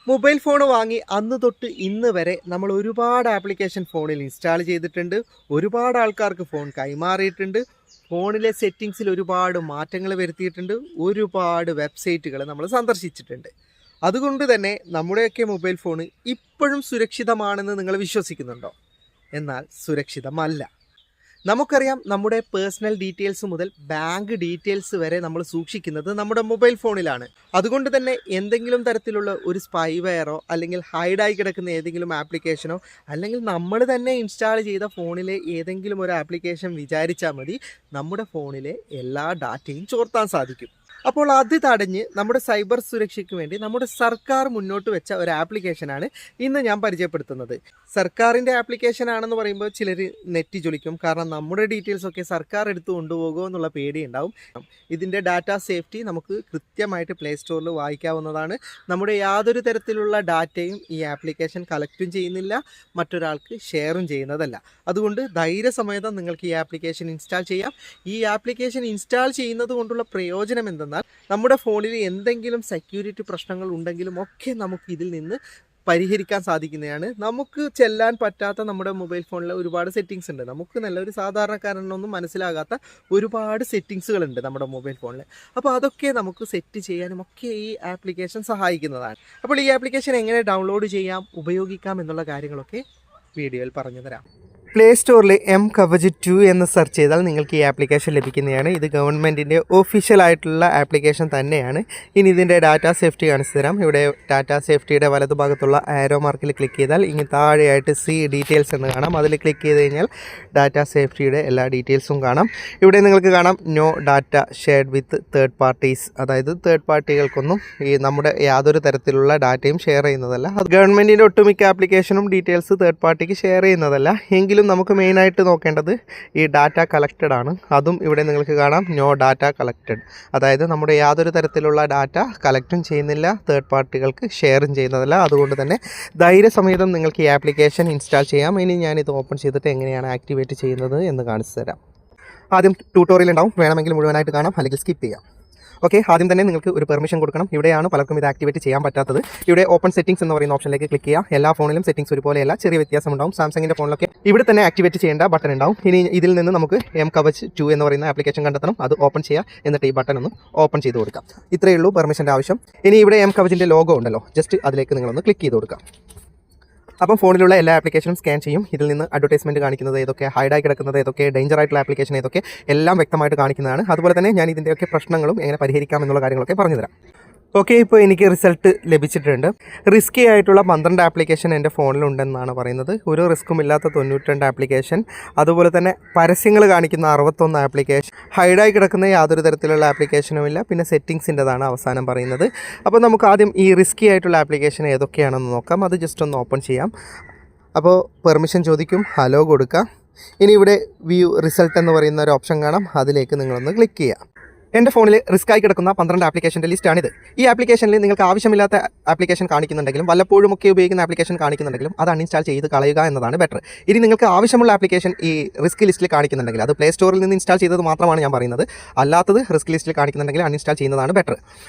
Mobile phone വാങ്ങി അന്ന് തൊട്ട് ഇന്ന് വരെ നമ്മൾ ഒരുപാട് ആപ്ലിക്കേഷൻ ഫോണിൽ ഇൻസ്റ്റാൾ ചെയ്തിട്ടുണ്ട്. ഒരുപാട് ആൾക്കാർക്ക് ഫോൺ കൈമാറിയിട്ടുണ്ട്. ഫോണിലെ സെറ്റിങ്സിൽ ഒരുപാട് മാറ്റങ്ങൾ വരുത്തിയിട്ടുണ്ട്. ഒരുപാട് വെബ്സൈറ്റുകൾ നമ്മൾ സന്ദർശിച്ചിട്ടുണ്ട്. അതുകൊണ്ട് തന്നെ നമ്മുടെയൊക്കെ മൊബൈൽ ഫോൺ ഇപ്പോഴും സുരക്ഷിതമാണെന്ന് നിങ്ങൾ വിശ്വസിക്കുന്നുണ്ടോ? എന്നാൽ സുരക്ഷിതമല്ല. നമുക്കറിയാം, നമ്മുടെ പേഴ്സണൽ ഡീറ്റെയിൽസ് മുതൽ ബാങ്ക് ഡീറ്റെയിൽസ് വരെ നമ്മൾ സൂക്ഷിക്കുന്നത് നമ്മുടെ മൊബൈൽ ഫോണിലാണ്. അതുകൊണ്ട് തന്നെ എന്തെങ്കിലും തരത്തിലുള്ള ഒരു സ്പൈവെയറോ അല്ലെങ്കിൽ ഹൈഡായി കിടക്കുന്ന ഏതെങ്കിലും ആപ്ലിക്കേഷനോ അല്ലെങ്കിൽ നമ്മൾ തന്നെ ഇൻസ്റ്റാൾ ചെയ്ത ഫോണിലെ ഏതെങ്കിലും ഒരു ആപ്ലിക്കേഷൻ വിചാരിച്ചാൽ മതി നമ്മുടെ ഫോണിലെ എല്ലാ ഡാറ്റയും ചോർത്താൻ സാധിക്കും. അപ്പോൾ അത് തടഞ്ഞ് നമ്മുടെ സൈബർ സുരക്ഷയ്ക്ക് വേണ്ടി നമ്മുടെ സർക്കാർ മുന്നോട്ട് വെച്ച ഒരു ആപ്ലിക്കേഷനാണ് ഇന്ന് ഞാൻ പരിചയപ്പെടുത്തുന്നത്. സർക്കാരിൻ്റെ ആപ്ലിക്കേഷൻ ആണെന്ന് പറയുമ്പോൾ ചിലർ നെറ്റി ചൊളിക്കും. കാരണം നമ്മുടെ ഡീറ്റെയിൽസൊക്കെ സർക്കാർ എടുത്തു കൊണ്ടുപോകുമോ എന്നുള്ള പേടിയുണ്ടാവും. ഇതിൻ്റെ ഡാറ്റ സേഫ്റ്റി നമുക്ക് കൃത്യമായിട്ട് പ്ലേ സ്റ്റോറിൽ വായിക്കാവുന്നതാണ്. നമ്മുടെ യാതൊരു തരത്തിലുള്ള ഡാറ്റയും ഈ ആപ്ലിക്കേഷൻ കളക്റ്റും ചെയ്യുന്നില്ല, മറ്റൊരാൾക്ക് ഷെയറും ചെയ്യുന്നതല്ല. അതുകൊണ്ട് ധൈര്യസമേതം നിങ്ങൾക്ക് ഈ ആപ്ലിക്കേഷൻ ഇൻസ്റ്റാൾ ചെയ്യാം. ഈ ആപ്ലിക്കേഷൻ ഇൻസ്റ്റാൾ ചെയ്യുന്നത് കൊണ്ടുള്ള പ്രയോജനം എന്തെന്നാൽ നമ്മുടെ ഫോണിൽ എന്തെങ്കിലും സെക്യൂരിറ്റി പ്രശ്നങ്ങൾ ഉണ്ടെങ്കിലും ഒക്കെ നമുക്ക് ഇതിൽ നിന്ന് പരിഹരിക്കാൻ സാധിക്കുന്നതാണ്. നമുക്ക് ചെല്ലാൻ പറ്റാത്ത നമ്മുടെ മൊബൈൽ ഫോണിൽ ഒരുപാട് സെറ്റിങ്സ് ഉണ്ട്. നമുക്ക് നല്ലൊരു സാധാരണക്കാരനൊന്നും മനസ്സിലാകാത്ത ഒരുപാട് സെറ്റിങ്സുകളുണ്ട് നമ്മുടെ മൊബൈൽ ഫോണിൽ. അപ്പോൾ അതൊക്കെ നമുക്ക് സെറ്റ് ചെയ്യാനും ഒക്കെ ഈ ആപ്ലിക്കേഷൻ സഹായിക്കുന്നതാണ്. അപ്പോൾ ഈ ആപ്ലിക്കേഷൻ എങ്ങനെ ഡൗൺലോഡ് ചെയ്യാം, ഉപയോഗിക്കാം എന്നുള്ള കാര്യങ്ങളൊക്കെ വീഡിയോയിൽ പറഞ്ഞു തരാം. പ്ലേ സ്റ്റോറിൽ mKavach 2 എന്ന് സെർച്ച് ചെയ്താൽ നിങ്ങൾക്ക് ഈ ആപ്ലിക്കേഷൻ ലഭിക്കുന്നതാണ്. ഇത് ഗവൺമെൻറ്റിൻ്റെ ഒഫീഷ്യലായിട്ടുള്ള ആപ്ലിക്കേഷൻ തന്നെയാണ്. ഇനി ഇതിൻ്റെ ഡാറ്റ സേഫ്റ്റി കാണിച്ചു തരാം. ഇവിടെ ഡാറ്റ സേഫ്റ്റിയുടെ വലതുഭാഗത്തുള്ള ആരോ മാർക്കിൽ ക്ലിക്ക് ചെയ്താൽ ഇനി താഴെയായിട്ട് സി ഡീറ്റെയിൽസ് എന്ന് കാണാം. അതിൽ ക്ലിക്ക് ചെയ്ത് കഴിഞ്ഞാൽ ഡാറ്റ സേഫ്റ്റിയുടെ എല്ലാ ഡീറ്റെയിൽസും കാണാം. ഇവിടെ നിങ്ങൾക്ക് കാണാം no data shared with third parties. അതായത് തേർഡ് പാർട്ടികൾക്കൊന്നും ഈ നമ്മുടെ യാതൊരു തരത്തിലുള്ള ഡാറ്റയും ഷെയർ ചെയ്യുന്നതല്ല. അത് ഗവൺമെൻറ്റിൻ്റെ ഒട്ടുമിക്ക ആപ്ലിക്കേഷനും ഡീറ്റെയിൽസ് തേർഡ് പാർട്ടിക്ക് ഷെയർ ചെയ്യുന്നതല്ല. എങ്കിലും നമുക്ക് മെയിനായിട്ട് നോക്കേണ്ടത് ഈ ഡാറ്റ കളക്റ്റഡ് ആണ്. അതും ഇവിടെ നിങ്ങൾക്ക് കാണാം നോ ഡാറ്റ കളക്റ്റഡ്. അതായത് നമ്മുടെ യാതൊരു തരത്തിലുള്ള ഡാറ്റ കളക്റ്റും ചെയ്യുന്നില്ല, തേർഡ് പാർട്ടികൾക്ക് ഷെയറും ചെയ്യുന്നതല്ല. അതുകൊണ്ട് തന്നെ ധൈര്യസമേതം നിങ്ങൾക്ക് ഈ ആപ്ലിക്കേഷൻ ഇൻസ്റ്റാൾ ചെയ്യാം. ഇനി ഞാനിത് ഓപ്പൺ ചെയ്തിട്ട് എങ്ങനെയാണ് ആക്ടിവേറ്റ് ചെയ്യുന്നത് എന്ന് കാണിച്ചു തരാം. ആദ്യം ട്യൂട്ടോറിയൽ ഉണ്ടാവും, വേണമെങ്കിൽ മുഴുവനായിട്ട് കാണാം, അല്ലെങ്കിൽ സ്കിപ്പ് ചെയ്യാം. ഓക്കെ, ആദ്യം തന്നെ നിങ്ങൾക്ക് ഒരു പെർമിഷൻ കൊടുക്കണം. ഇവിടെയാണ് പലർക്കും ഇത് ആക്ടിവേറ്റ് ചെയ്യാൻ പറ്റാത്തത്. ഇവിടെ ഓപ്പൺ സെറ്റിംഗ്സ് എന്ന് പറയുന്ന ഓപ്ഷനിലേക്ക് ക്ലിക്ക് ചെയ്യുക. എല്ലാ ഫോണിലും സെറ്റിംഗ്സ് ഒരുപോലെയല്ല, ചെറിയ വ്യത്യാസം ഉണ്ടാവും. സാംസങ്ങിൻ്റെ ഫോണിലൊക്കെ ഇവിടെ തന്നെ ആക്ടിവേറ്റ് ചെയ്യേണ്ട ബട്ടൺ ഉണ്ടാവും. ഇനി ഇതിൽ നിന്ന് നമുക്ക് mKavach 2 എന്ന് പറയുന്ന ആപ്ലിക്കേഷൻ കണ്ടെത്തണം. അത് ഓപ്പൺ ചെയ്യുക, എന്നിട്ട് ഈ ബട്ടൺ ഒന്ന് ഓപ്പൺ ചെയ്ത് കൊടുക്കാം. ഇത്രയേ ഉള്ളൂ പെർമിഷൻ്റെ ആവശ്യം. ഇനി ഇവിടെ mKavachൻ്റെ ലോഗോ ഉണ്ടല്ലോ, ജസ്റ്റ് അതിലേക്ക് നിങ്ങളൊന്ന് ക്ലിക്ക് ചെയ്ത് കൊടുക്കാം. അപ്പം ഫോണിലുള്ള എല്ലാ ആപ്ലിക്കേഷനും സ്കാൻ ചെയ്യും. ഇതിൽ നിന്ന് അഡ്വർടൈസ്മെൻറ്റ് കാണിക്കുന്നത് ഏതൊക്കെ, ഹൈഡായി കിടക്കുന്നത് ഏതൊക്കെ, ഡേഞ്ചർ ആയിട്ടുള്ള ആപ്ലിക്കേഷൻ ഏതൊക്കെ, എല്ലാം വ്യക്തമായിട്ട് കാണിക്കുന്നതാണ്. അതുപോലെ തന്നെ ഞാൻ ഇതിൻ്റെയൊക്കെ പ്രശ്നങ്ങളും എങ്ങനെ പരിഹരിക്കാം എന്നുള്ള കാര്യങ്ങളൊക്കെ പറഞ്ഞുതരാം. ഓക്കെ, ഇപ്പോൾ എനിക്ക് റിസൾട്ട് ലഭിച്ചിട്ടുണ്ട്. റിസ്കി ആയിട്ടുള്ള 12 ആപ്ലിക്കേഷൻ എൻ്റെ ഫോണിലുണ്ടെന്നാണ് പറയുന്നത്. ഒരു റിസ്ക്കും ഇല്ലാത്ത 92 ആപ്ലിക്കേഷൻ, അതുപോലെ തന്നെ പരസ്യങ്ങൾ കാണിക്കുന്ന 61 ആപ്ലിക്കേഷൻ, ഹൈഡായി കിടക്കുന്ന യാതൊരു തരത്തിലുള്ള ആപ്ലിക്കേഷനുമില്ല. പിന്നെ സെറ്റിങ്സിൻ്റെതാണ് അവസാനം പറയുന്നത്. അപ്പോൾ നമുക്ക് ആദ്യം ഈ റിസ്കി ആയിട്ടുള്ള ആപ്ലിക്കേഷൻ ഏതൊക്കെയാണെന്ന് നോക്കാം. അത് ജസ്റ്റ് ഒന്ന് ഓപ്പൺ ചെയ്യാം. അപ്പോൾ പെർമിഷൻ ചോദിക്കും, ഹലോ കൊടുക്കാം. ഇനി ഇവിടെ വ്യൂ റിസൾട്ട് എന്ന് പറയുന്ന ഒരു ഓപ്ഷൻ കാണാം, അതിലേക്ക് നിങ്ങളൊന്ന് ക്ലിക്ക് ചെയ്യുക. എൻ്റെ ഫോണിൽ റിസ്ക്കായി കിടക്കുന്ന 12 ആപ്ലിക്കേഷൻ്റെ ലിസ്റ്റാണിത്. ഈ ആപ്ലിക്കേഷനിൽ നിങ്ങൾക്ക് ആവശ്യമില്ലാത്ത ആപ്ലിക്കേഷൻ കാണിക്കുന്നുണ്ടെങ്കിലും വല്ലപ്പോഴും ഒക്കെ ഉപയോഗിക്കുന്ന ആപ്ലിക്കേഷൻ കാണിക്കുന്നുണ്ടെങ്കിലും അത് അൺഇൻസ്റ്റാൾ ചെയ്ത് കളയുക എന്നതാണ് ബെറ്റർ. ഇനി നിങ്ങൾക്ക് ആവശ്യമുള്ള ആപ്ലിക്കേഷൻ ഈ റിസ്ക് ലിസ്റ്റിൽ കാണിക്കുന്നുണ്ടെങ്കിൽ അത് പ്ലേ സ്റ്റോറിൽ നിന്ന് ഇൻസ്റ്റാൾ ചെയ്തത് മാത്രമാണ് ഞാൻ പറയുന്നത്. അല്ലാത്തത് റിസ്ക് ലിസ്റ്റിൽ കാണിക്കുന്നുണ്ടെങ്കിൽ അൺഇൻസ്റ്റാൾ ചെയ്യുന്നതാണ് ബെറ്റർ.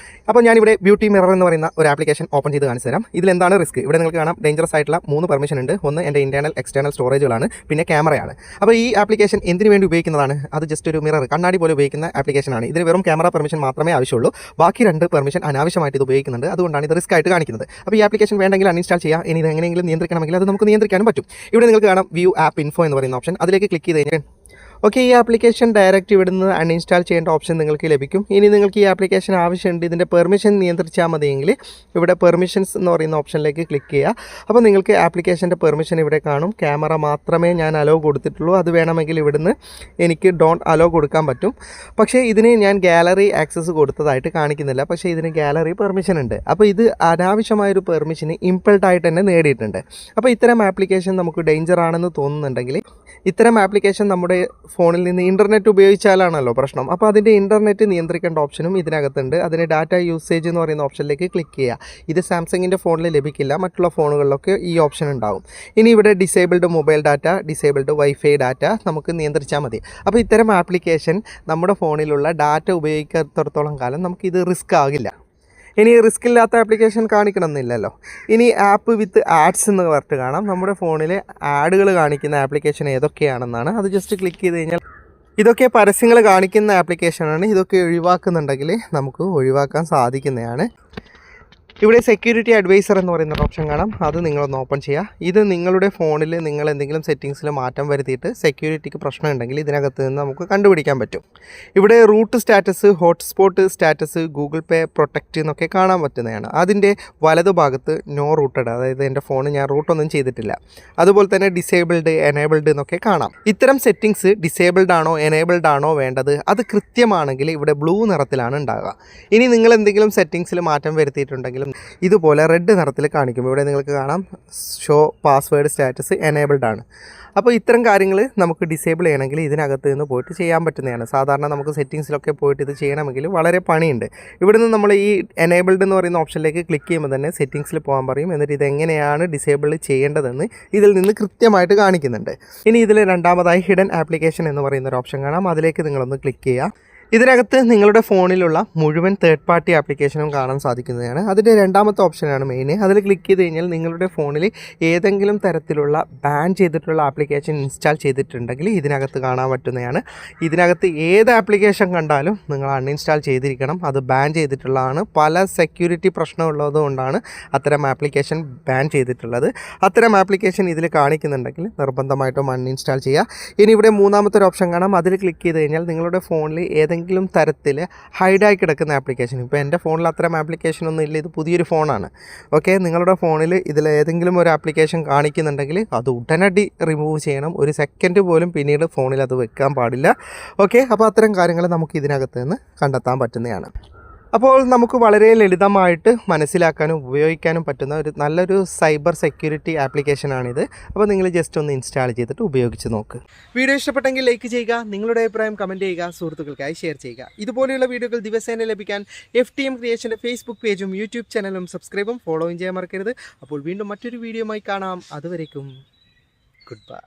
അപ്പോൾ ഞാനിവിടെ ബ്യൂട്ടി മിറർ എന്ന് പറയുന്ന ഒരു ആപ്ലിക്കേഷൻ ഓപ്പൺ ചെയ്ത് കാണിച്ചു തരാം. ഇതിലെന്താണ് റിസ്ക്? ഇവിടെ നിങ്ങൾക്ക് കാണാം ഡേഞ്ചറസ് ആയിട്ടുള്ള 3 പെർമിഷൻ ഉണ്ട്. ഒന്ന് എൻ്റെ ഇൻറ്റേർണൽ എക്സ്റ്റേണൽ സ്റ്റോറേജുകളാണ്, പിന്നെ ക്യാമറയാണ്. അപ്പോൾ ഈ ആപ്ലിക്കേഷൻ എന്തിനു വേണ്ടി ഉപയോഗിക്കുന്നതാണ്? അത് ജസ്റ്റ് ഒരു മിറർ, കണ്ണാടി പോലെ ഉപയോഗിക്കുന്ന ആപ്ലിക്കേഷനാണ്. ഇതിന് വെറും ക്യാമറ പെർമിഷൻ മാത്രമേ ആവശ്യമുള്ളൂ. ബാക്കി 2 പെർമിഷൻ അനാവശ്യമായിട്ട് ഇത് ഉപയോഗിക്കുന്നുണ്ട്. അതുകൊണ്ടാണ് ഇത് റിസ്ക് ആയിട്ട് കാണിക്കുന്നത്. അപ്പോൾ ഈ ആപ്ലിക്കേഷൻ വേണ്ടെങ്കിൽ അൺഇൻസ്റ്റാൾ ചെയ്യാം. ഇനി ഇത് എങ്ങനെയെങ്കിലും നിയന്ത്രിക്കണമെങ്കിൽ അത് നമുക്ക് നിയന്ത്രിക്കാനും പറ്റും. ഇവിടെ നിങ്ങൾക്ക് കാണാം വ്യൂ ആപ്പ് ഇൻഫോ എന്ന് പറയുന്ന ഓപ്ഷൻ, അതിലേക്ക് ക്ലിക്ക് ചെയ്ത് കഴിഞ്ഞാൽ ഓക്കെ, ഈ ആപ്ലിക്കേഷൻ ഡയറക്റ്റ് ഇവിടെ നിന്ന് അൺഇൻസ്റ്റാൾ ചെയ്യേണ്ട ഓപ്ഷൻ നിങ്ങൾക്ക് ലഭിക്കും. ഇനി നിങ്ങൾക്ക് ഈ ആപ്ലിക്കേഷൻ ആവശ്യമുണ്ട്, ഇതിൻ്റെ പെർമിഷൻ നിയന്ത്രിച്ചാൽ മതിയെങ്കിൽ ഇവിടെ പെർമിഷൻസ് എന്ന് പറയുന്ന ഓപ്ഷനിലേക്ക് ക്ലിക്ക് ചെയ്യുക. അപ്പോൾ നിങ്ങൾക്ക് ആപ്ലിക്കേഷൻ്റെ പെർമിഷൻ ഇവിടെ കാണും. ക്യാമറ മാത്രമേ ഞാൻ അലോ കൊടുത്തിട്ടുള്ളൂ. അത് വേണമെങ്കിൽ ഇവിടുന്ന് എനിക്ക് ഡോണ്ട് അലോ കൊടുക്കാൻ പറ്റും. പക്ഷേ ഇതിന് ഞാൻ ഗാലറി ആക്സസ് കൊടുത്തതായിട്ട് കാണിക്കുന്നില്ല. പക്ഷേ ഇതിന് ഗാലറി പെർമിഷൻ ഉണ്ട്. അപ്പോൾ ഇത് അനാവശ്യമായൊരു പെർമിഷന് ഇമ്പൾട്ടായിട്ട് തന്നെ നേടിയിട്ടുണ്ട്. അപ്പോൾ ഇത്തരം ആപ്ലിക്കേഷൻ നമുക്ക് ഡേഞ്ചർ ആണെന്ന് തോന്നുന്നുണ്ടെങ്കിൽ ഇത്തരം ആപ്ലിക്കേഷൻ നമ്മുടെ ഫോണിൽ നിന്ന് ഇൻ്റർനെറ്റ് ഉപയോഗിച്ചാലാണല്ലോ പ്രശ്നം. അപ്പോൾ അതിൻ്റെ ഇൻ്റർനെറ്റ് നിയന്ത്രിക്കേണ്ട ഓപ്ഷനും ഇതിനകത്തുണ്ട്. അതിന് ഡാറ്റ യൂസേജ് എന്ന് പറയുന്ന ഓപ്ഷനിലേക്ക് ക്ലിക്ക് ചെയ്യുക. ഇത് സാംസങ്ങിൻ്റെ ഫോണിൽ ലഭിക്കില്ല, മറ്റുള്ള ഫോണുകളിലൊക്കെ ഈ ഓപ്ഷൻ ഉണ്ടാവും. ഇനി ഇവിടെ disabled mobile data, disabled wifi data നമുക്ക് നിയന്ത്രിച്ചാൽ മതി. അപ്പോൾ ഇത്തരം ആപ്ലിക്കേഷൻ നമ്മുടെ ഫോണിലുള്ള ഡാറ്റ ഉപയോഗിക്കാത്തിടത്തോളം കാലം നമുക്കിത് റിസ്ക് ആകില്ല. ഇനി റിസ്ക് ഇല്ലാത്ത ആപ്ലിക്കേഷൻ കാണിക്കണമെന്നില്ലല്ലോ. ഇനി ആപ്പ് വിത്ത് ആഡ്സ് എന്ന് പറഞ്ഞിട്ട് കാണാം. നമ്മുടെ ഫോണിൽ ആഡുകൾ കാണിക്കുന്ന ആപ്ലിക്കേഷൻ ഏതൊക്കെയാണെന്നാണ്. അത് ജസ്റ്റ് ക്ലിക്ക് ചെയ്ത് കഴിഞ്ഞാൽ ഇതൊക്കെ പരസ്യങ്ങൾ കാണിക്കുന്ന ആപ്ലിക്കേഷനാണ്. ഇതൊക്കെ ഒഴിവാക്കുന്നുണ്ടെങ്കിൽ നമുക്ക് ഒഴിവാക്കാൻ സാധിക്കുന്നതാണ്. ഇവിടെ സെക്യൂരിറ്റി അഡ്വൈസർ എന്ന് പറയുന്ന ഓപ്ഷൻ കാണാം. അത് നിങ്ങളൊന്ന് ഓപ്പൺ ചെയ്യുക. ഇത് നിങ്ങളുടെ ഫോണിൽ നിങ്ങൾ എന്തെങ്കിലും സെറ്റിങ്സിൽ മാറ്റം വരുത്തിയിട്ട് സെക്യൂരിറ്റിക്ക് പ്രശ്നം ഉണ്ടെങ്കിൽ ഇതിനകത്ത് നിന്ന് നമുക്ക് കണ്ടുപിടിക്കാൻ പറ്റും. ഇവിടെ root status, hotspot status, Google Pay protect എന്നൊക്കെ കാണാൻ പറ്റുന്നതാണ്. അതിൻ്റെ വലതുഭാഗത്ത് നോ റൂട്ടഡ്, അതായത് എൻ്റെ ഫോൺ ഞാൻ റൂട്ടൊന്നും ചെയ്തിട്ടില്ല. അതുപോലെ തന്നെ ഡിസേബിൾഡ്, എനേബിൾഡ് എന്നൊക്കെ കാണാം. ഇത്തരം സെറ്റിങ്സ് ഡിസേബിൾഡ് ആണോ എനേബിൾഡ് ആണോ വേണ്ടത്, അത് കൃത്യമാണെങ്കിൽ ഇവിടെ ബ്ലൂ നിറത്തിലാണ് ഉണ്ടാകുക. ഇനി നിങ്ങൾ എന്തെങ്കിലും സെറ്റിങ്സിൽ മാറ്റം വരുത്തിയിട്ടുണ്ടെങ്കിലും ഇതുപോലെ റെഡ് നിറത്തിൽ കാണിക്കും. ഇവിടെ നിങ്ങൾക്ക് കാണാം ഷോ പാസ്വേഡ് സ്റ്റാറ്റസ് എനേബിൾഡ് ആണ്. അപ്പോൾ ഇത്തരം കാര്യങ്ങൾ നമുക്ക് ഡിസേബിൾ ചെയ്യണമെങ്കിൽ ഇതിനകത്ത് നിന്ന് പോയിട്ട് ചെയ്യാൻ പറ്റുന്നതാണ്. സാധാരണ നമുക്ക് സെറ്റിങ്സിലൊക്കെ പോയിട്ട് ഇത് ചെയ്യണമെങ്കിൽ വളരെ പണിയുണ്ട്. ഇവിടുന്ന് നമ്മൾ ഈ എനേബിൾഡ് എന്ന് പറയുന്ന ഓപ്ഷനിലേക്ക് ക്ലിക്ക് ചെയ്യുമ്പോൾ തന്നെ സെറ്റിങ്സിൽ പോകാൻ പറയും. എന്നിട്ട് ഇതെങ്ങനെയാണ് ഡിസേബിൾ ചെയ്യേണ്ടതെന്ന് ഇതിൽ നിന്ന് കൃത്യമായിട്ട് കാണിക്കുന്നുണ്ട്. ഇനി ഇതിൽ രണ്ടാമതായി ഹിഡൻ ആപ്ലിക്കേഷൻ എന്ന് പറയുന്ന ഒരു ഓപ്ഷൻ കാണാം. അതിലേക്ക് നിങ്ങളൊന്ന് ക്ലിക്ക് ചെയ്യുക. ഇതിനകത്ത് നിങ്ങളുടെ ഫോണിലുള്ള മുഴുവൻ തേർഡ് പാർട്ടി ആപ്ലിക്കേഷനും കാണാൻ സാധിക്കുന്നതാണ്. അതിൻ്റെ രണ്ടാമത്തെ ഓപ്ഷനാണ് മെയിൻ. അതിൽ ക്ലിക്ക് ചെയ്ത് കഴിഞ്ഞാൽ നിങ്ങളുടെ ഫോണിൽ ഏതെങ്കിലും തരത്തിലുള്ള ബാൻ ചെയ്തിട്ടുള്ള ആപ്ലിക്കേഷൻ ഇൻസ്റ്റാൾ ചെയ്തിട്ടുണ്ടെങ്കിൽ ഇതിനകത്ത് കാണാൻ പറ്റുന്നതാണ്. ഇതിനകത്ത് ഏത് ആപ്ലിക്കേഷൻ കണ്ടാലും നിങ്ങൾ അൺഇൻസ്റ്റാൾ ചെയ്തിരിക്കണം. അത് ബാൻ ചെയ്തിട്ടുള്ളതാണ്. പല സെക്യൂരിറ്റി പ്രശ്നമുള്ളത് കൊണ്ടാണ് അത്തരം ആപ്ലിക്കേഷൻ ബാൻ ചെയ്തിട്ടുള്ളത്. അത്തരം ആപ്ലിക്കേഷൻ ഇതിൽ കാണിക്കുന്നുണ്ടെങ്കിൽ നിർബന്ധമായിട്ടും അൺഇൻസ്റ്റാൾ ചെയ്യുക. ഇനി ഇവിടെ മൂന്നാമത്തെ ഒരു ഓപ്ഷൻ കാണാം. അതിൽ ക്ലിക്ക് ചെയ്ത് കഴിഞ്ഞാൽ നിങ്ങളുടെ ഫോണിൽ ഏതെങ്കിലും തരത്തിൽ ഹൈഡായി കിടക്കുന്ന ആപ്ലിക്കേഷൻ, ഇപ്പോൾ എൻ്റെ ഫോണിൽ അത്തരം ആപ്ലിക്കേഷനൊന്നും ഇല്ല, ഇത് പുതിയൊരു ഫോണാണ്. ഓക്കെ, നിങ്ങളുടെ ഫോണിൽ ഇതിൽ ഏതെങ്കിലും ഒരു ആപ്ലിക്കേഷൻ കാണിക്കുന്നുണ്ടെങ്കിൽ അത് ഉടനടി റിമൂവ് ചെയ്യണം. ഒരു സെക്കൻഡ് പോലും പിന്നീട് ഫോണിൽ അത് വെക്കാൻ പാടില്ല. ഓക്കെ, അപ്പോൾ അത്തരം കാര്യങ്ങൾ നമുക്ക് ഇതിനകത്ത് നിന്ന് കണ്ടെത്താൻ പറ്റുന്നതാണ്. അപ്പോൾ നമുക്ക് വളരെ ലളിതമായിട്ട് മനസ്സിലാക്കാനും ഉപയോഗിക്കാനും പറ്റുന്ന ഒരു നല്ലൊരു സൈബർ സെക്യൂരിറ്റി ആപ്ലിക്കേഷനാണിത്. അപ്പോൾ നിങ്ങൾ ജസ്റ്റ് ഒന്ന് ഇൻസ്റ്റാൾ ചെയ്തിട്ട് ഉപയോഗിച്ച് നോക്ക്. വീഡിയോ ഇഷ്ടപ്പെട്ടെങ്കിൽ ലൈക്ക് ചെയ്യുക, നിങ്ങളുടെ അഭിപ്രായം കമൻറ്റ് ചെയ്യുക, സുഹൃത്തുക്കൾക്കായി ഷെയർ ചെയ്യുക. ഇതുപോലെയുള്ള വീഡിയോകൾ ദിവസേന ലഭിക്കാൻ FTM ക്രിയേഷൻ്റെ ഫേസ്ബുക്ക് പേജും യൂട്യൂബ് ചാനലും സബ്സ്ക്രൈബും ഫോളോയും ചെയ്യാൻ മറക്കരുത്. അപ്പോൾ വീണ്ടും മറ്റൊരു വീഡിയോയുമായി കാണാം. അതുവരേക്കും ഗുഡ് ബൈ.